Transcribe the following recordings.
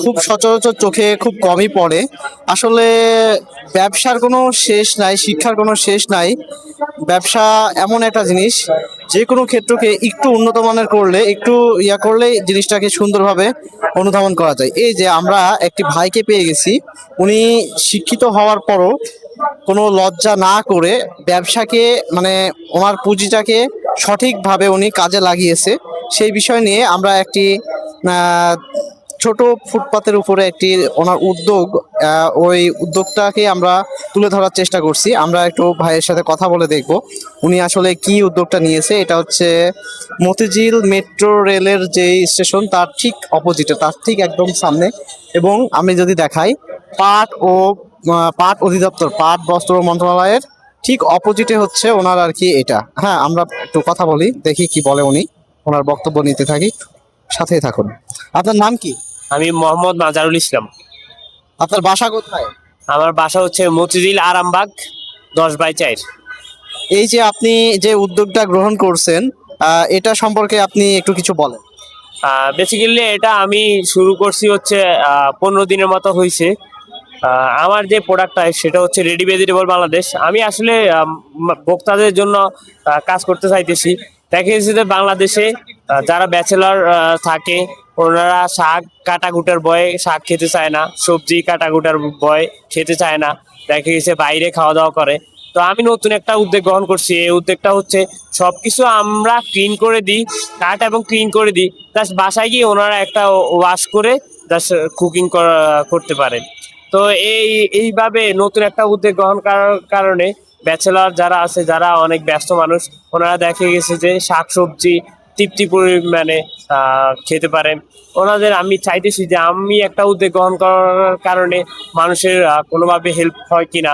খুব সচরাচর চোখে খুব কমই পড়ে। আসলে ব্যবসার কোনো শেষ নাই, শিক্ষার কোনো শেষ নাই। ব্যবসা এমন একটা জিনিস, যে কোনো ক্ষেত্রকে একটু উন্নত মানের করলে, একটু করলেই জিনিসটাকে সুন্দরভাবে অনুধাবন করা যায়। এই যে আমরা একটি ভাইকে পেয়ে গেছি, উনি শিক্ষিত হওয়ার পরও কোনো লজ্জা না করে ব্যবসাকে, মানে ওনার পুঁজিটাকে সঠিকভাবে উনি কাজে লাগিয়েছে। সেই বিষয় নিয়ে আমরা একটি আহ, ছোট ফুটপাতের উপরে একটি ওনার উদ্যোগ, ওই উদ্যোগটাকে আমরা তুলে ধরার চেষ্টা করছি। আমরা একটু ভাইয়ের সাথে কথা বলে দেখব উনি আসলে কি উদ্যোগটা নিয়েছে। এটা হচ্ছে মতিঝিল মেট্রো রেলের যে স্টেশন, তার ঠিক অপোজিটে, তার ঠিক একদম সামনে। এবং আমি যদি দেখাই, পাট অধিদপ্তর, পাট বস্ত্র মন্ত্রণালয়ের ঠিক অপোজিটে হচ্ছে ওনার আর কি এটা। হ্যাঁ, আমরা একটু কথা বলি, দেখি কি বলে উনি, ওনার বক্তব্য নিতে থাকি, সাথেই থাকুন। আপনার নাম কি? আমি মোহাম্মদ নাজারুল ইসলাম। আপনার বাসা কোথায়? আমার বাসা হচ্ছে মতিঝিল আরামবাগ 10/4। এই যে আপনি যে উদ্যোগটা গ্রহণ করছেন, এটা সম্পর্কে আপনি একটু কিছু বলেন। বেসিক্যালি এটা আমি শুরু করছি হচ্ছে 15 দিনের মতো হয়েছে। আমার যে প্রোডাক্টটা সেটা হচ্ছে রেডি ভেজিটেবল বাংলাদেশ। আমি আসলে ভোক্তাদের জন্য কাজ করতে চাইতেছি। দেখা গেছে যে বাংলাদেশে যারা ব্যাচেলর থাকে, ওনারা শাক কাটাকুটার ভয়ে শাক খেতে চায় না, সবজি কাটাকুটার ভয়ে খেতে চায় না, দেখা গেছে বাইরে খাওয়া দাওয়া করে। তো আমি নতুন একটা উদ্যোগ গ্রহণ করছি। এই উদ্যোগটা হচ্ছে সবকিছু আমরা ক্লিন করে দিই, কাট এবং ক্লিন করে দিই, জাস্ট বাসায় গিয়ে ওনারা একটা ওয়াশ করে জাস্ট কুকিং করতে পারে। তো এইভাবে নতুন একটা উদ্যোগ গ্রহণ করার কারণে ব্যাচেলর যারা আছে, যারা অনেক ব্যস্ত মানুষ, ওনারা দেখা গেছে যে শাকসবজি তৃপ্তি পরিমাণে খেতে পারেন। ওনাদের আমি চাইতেছি যে আমি একটা উদ্যোগ গ্রহণ করার কারণে মানুষের কোনোভাবে হেল্প হয় কিনা,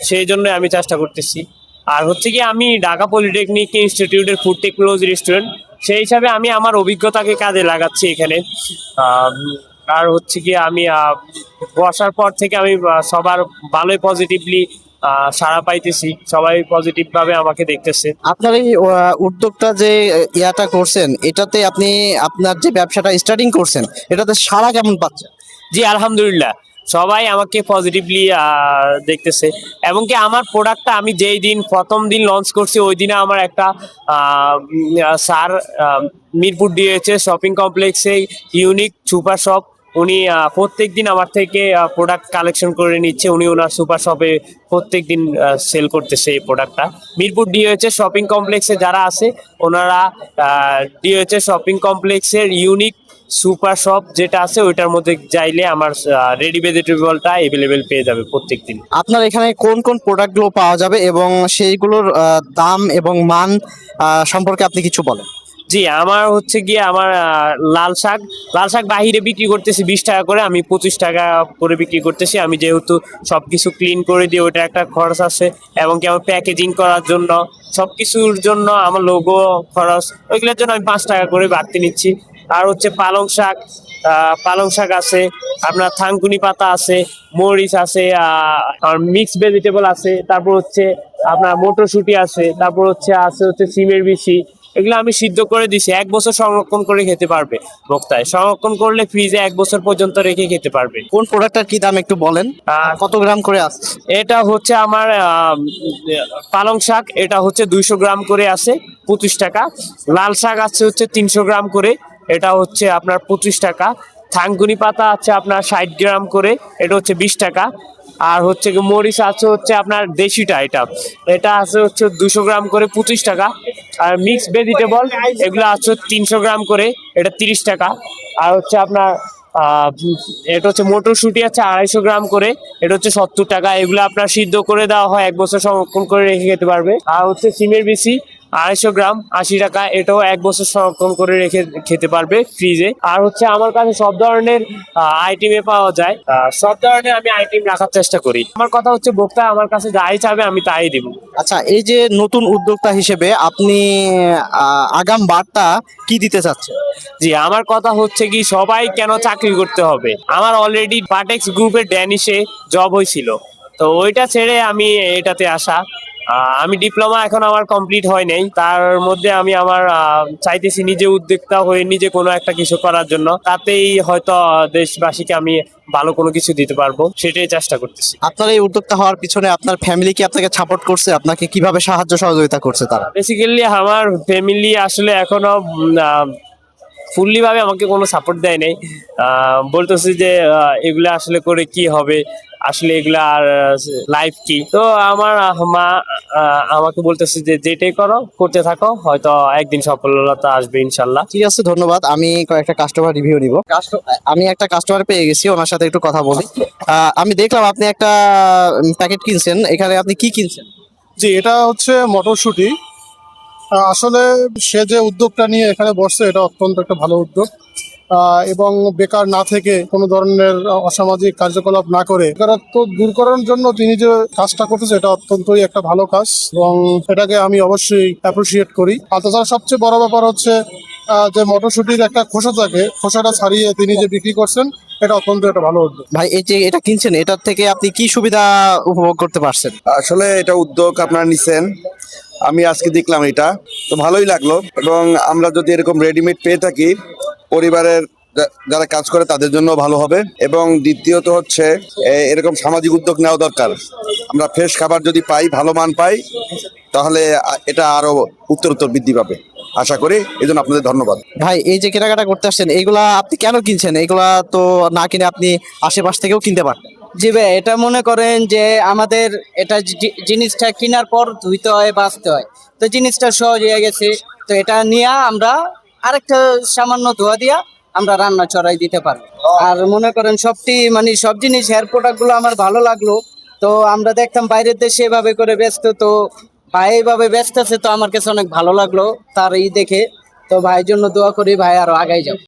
সেই জন্য আমি চেষ্টা করতেছি। আর হচ্ছে কি, আমি ঢাকা পলিটেকনিক ইনস্টিটিউটের ফুড টেকনোলজির স্টুডেন্ট, সেই হিসাবে আমি আমার অভিজ্ঞতাকে কাজে লাগাচ্ছি এখানে। আহ, আর হচ্ছে কি, আমি বসার পর থেকে আমি সবার ভালোই পজিটিভলি সাড়া পাইতেছি, সবাই পজিটিভ ভাবে আমাকে দেখতেছে। আপনার এই উদ্যোগটা যে ইয়াটা করছেন, এটাতে আপনি আপনার যে ব্যবসাটা স্টার্টিং করছেন, এটাতে সাড়া কেমন পাচ্ছেন? জি আলহামদুলিল্লাহ, সবাই আমাকে পজিটিভলি দেখতেছে। এবং কি আমার প্রোডাক্টটা আমি যেই দিন প্রথম দিন লঞ্চ করছি, ওই দিনে আমার একটা স্যার মিরপুর ডিএচএ শপিং কমপ্লেক্সে ইউনিক সুপার শপ, উনি প্রত্যেক দিন আমার থেকে প্রোডাক্ট কালেকশন করে নিচ্ছে। উনি ওনার সুপার শপে প্রত্যেক দিন সেল করতেছে এই প্রোডাক্টটা। মিরপুর ডিএচএ শপিং কমপ্লেক্সে যারা আছে, ওনারা ডিএচএ শপিং কমপ্লেক্সের ইউনিক সুপার শপ যেটা আছে, ওইটার মধ্যে যাইলে আমার রেডি ভেজিটেবলটা এভেলেবেল পেয়ে যাবে প্রত্যেক দিন। আপনার এখানে কোন কোন প্রোডাক্টগুলো পাওয়া যাবে এবং সেইগুলোর দাম এবং মান সম্পর্কে আপনি কিছু বলেন। জি, আমার হচ্ছে গিয়ে আমার লাল শাক বাহিরে বিক্রি করতেছি 20 টাকা করে, আমি 25 টাকা করে বিক্রি করতেছি। আমি যেহেতু সবকিছু ক্লিন করে দিই, ওইটা একটা খরচ আছে। এবং কি আমার প্যাকেজিং করার জন্য, সবকিছুর জন্য আমার লোগো খরচ, ওইগুলোর জন্য আমি 5 টাকা করে বাড়তি নিচ্ছি। আর হচ্ছে পালং শাক আছে, আপনার থানকুনি পাতা আছে, মরিচ আছে, আর মিক্স ভেজিটেবল আছে, তারপর হচ্ছে আপনার মটরশুঁটি আছে, তারপর হচ্ছে সিমের বিচি। এগুলো আমি সিদ্ধ করে দিছি, 1 বছর সংরক্ষণ করে খেতে পারবে ভোক্তায়। সংরক্ষণ করলে ফ্রিজে 1 বছর পর্যন্ত রেখে খেতে পারবে। কোন প্রোডাক্টটার কি দাম একটু বলেন, কত গ্রাম করে আছে? এটা হচ্ছে আমার পালং শাক, এটা হচ্ছে 200 গ্রাম করে আছে 25 টাকা। লাল শাক আছে হচ্ছে 300 গ্রাম করে, এটা হচ্ছে আপনার 25 টাকা। থানকুনি পাতা আছে আপনার 60 গ্রাম করে, এটা হচ্ছে 20 টাকা। আর হচ্ছে কি মরিচ আছে হচ্ছে আপনার দেশিটা, এটা এটা আছে হচ্ছে 200 গ্রাম করে 25 টাকা। আর মিক্স ভেজিটেবল এগুলো আছে 300 গ্রাম করে, এটা 30 টাকা। আর হচ্ছে আপনার এটা হচ্ছে মটরশুঁটি আছে 250 গ্রাম করে, এটা হচ্ছে 70 টাকা। এগুলো আপনার সিদ্ধ করে দেওয়া হয়, 1 বছর সংরক্ষণ করে রেখে খেতে পারবে। আর হচ্ছে সিমের বিচি 250 গ্রাম 80 টাকা, এটাও 1 বছর সংরক্ষণ করে রেখে খেতে পারবে ফ্রিজে। আর হচ্ছে আমার কাছে সব ধরনের আইটেমে পাওয়া যায়, সব ধরনের আমি আইটেম রাখার চেষ্টা করি। আমার কথা হচ্ছে, ভোক্তা আমার কাছে যাই চাবে আমি তাই দিব। আচ্ছা, এই যে নতুন উদ্যোক্তা হিসেবে আপনি আগাম বার্তা কি দিতে চাচ্ছেন? জি, আমার কথা হচ্ছে কি, সবাই কেন চাকরি করতে হবে? আমার অলরেডি পার্টেক্স গ্রুপের ড্যানিশে জব হয়েছিল, তো ওইটা ছেড়ে আমি এটাতে আসা। আমি ডিপ্লোমা এখন আমার কমপ্লিট হয় নাই, তার মধ্যে আমি আমার চাইতেছি নিজে উদ্যোক্তা হয়ে নিজে কোনো একটা কিছু করার জন্য, তাতেই হয়তো দেশবাসীকে আমি ভালো কোনো কিছু দিতে পারবো, সেটাই চেষ্টা করতেছি। আপনার এই উদ্যোক্তা হওয়ার পিছনে আপনার ফ্যামিলি কি আপনাকে সাপোর্ট করছে? আপনাকে কিভাবে সাহায্য সহযোগিতা করছে তারা? বেসিক্যালি আমার ফ্যামিলি আসলে এখনো ফুললি ভাবে আমাকে কোনো সাপোর্ট দেয় নাই। বলতেছে যে এগুলা আসলে করে কি হবে, আসলে এগুলা আর লাইফ কি। তো আমার মা আমাকে বলতেছে যে যেটাই করো করতে থাকো, হয়তো একদিন সফলতা আসবে ইনশাল্লাহ। ঠিক আছে, ধন্যবাদ। আমি কয়েকটা কাস্টমার রিভিউ নিব। আমি একটা কাস্টমার পেয়ে গেছি, ওনার সাথে একটু কথা বলি। আমি দেখলাম আপনি একটা প্যাকেট কিনছেন, এখানে আপনি কি কিনছেন? জি, এটা হচ্ছে মটরশুঁটি। আসলে সে যে উদ্যোগটা নিয়ে এখানে বসছে এটা অত্যন্ত একটা ভালো উদ্যোগ। এবং বেকার না থেকে কোনো ধরনের অসামাজিক কার্যকলাপ না করে বেকারত্ব দূর করার জন্য তিনি যে কাজটা করতেছে এটা অত্যন্তই একটা ভালো কাজ, এবং এটাকে আমি অবশ্যই অ্যাপ্রিসিয়েট করি। আর তাছাড়া সবচেয়ে বড় ব্যাপার হচ্ছে যে মটরশুঁটির একটা খোসা থাকে, খোসাটা ছাড়িয়ে তিনি যে বিক্রি করছেন এটা অত্যন্ত একটা ভালো উদ্যোগ। ভাই, এই যে এটা কিনছেন, এটার থেকে আপনি কি সুবিধা উপভোগ করতে পারছেন? আসলে এটা উদ্যোগ আপনারা নিছেন, আমি আজকে দেখলাম এটা, তো ভালোই লাগলো। এবং আমরা যদি এরকম রেডিমেড পেয়ে থাকি, পরিবারের যারা কাজ করে তাদের জন্য ভালো হবে। এবং দ্বিতীয়ত হচ্ছে এরকম সামাজিক উদ্যোগ নেওয়া দরকার। আমরা ফ্রেশ খাবার যদি পাই, ভালো মান পাই, তাহলে এটা আরো উত্তরোত্তর বৃদ্ধি পাবে আশা করি। এই জন্য আপনাদের ধন্যবাদ। ভাই, এই যে কেনাকাটা করতে আসছেন, এইগুলা আপনি কেন কিনছেন? এইগুলা তো না কিনে আপনি আশেপাশ থেকেও কিনতে পারতেন। জি ভাই, এটা মনে করেন যে আমাদের এটা জিনিসটা কেনার পর ধুইতে হয়, বাঁচতে হয়, তো জিনিসটা সহজ হয়ে গেছে। তো এটা নিয়ে আমরা আরেকটা সামান্য ধোয়া দিয়া আমরা রান্না চড়াই দিতে পারবো। আর মনে করেন মানে সব জিনিস হেয়ার প্রোডাক্ট গুলো আমার ভালো লাগলো। তো আমরা দেখতাম বাইরের দেশে এভাবে করে ব্যস্ত, তো ভাই এইভাবে ব্যস্ত আছে, তো আমার কাছে অনেক ভালো লাগলো তার দেখে। তো ভাইয়ের জন্য দোয়া করি, ভাই আরো আগাই যাও।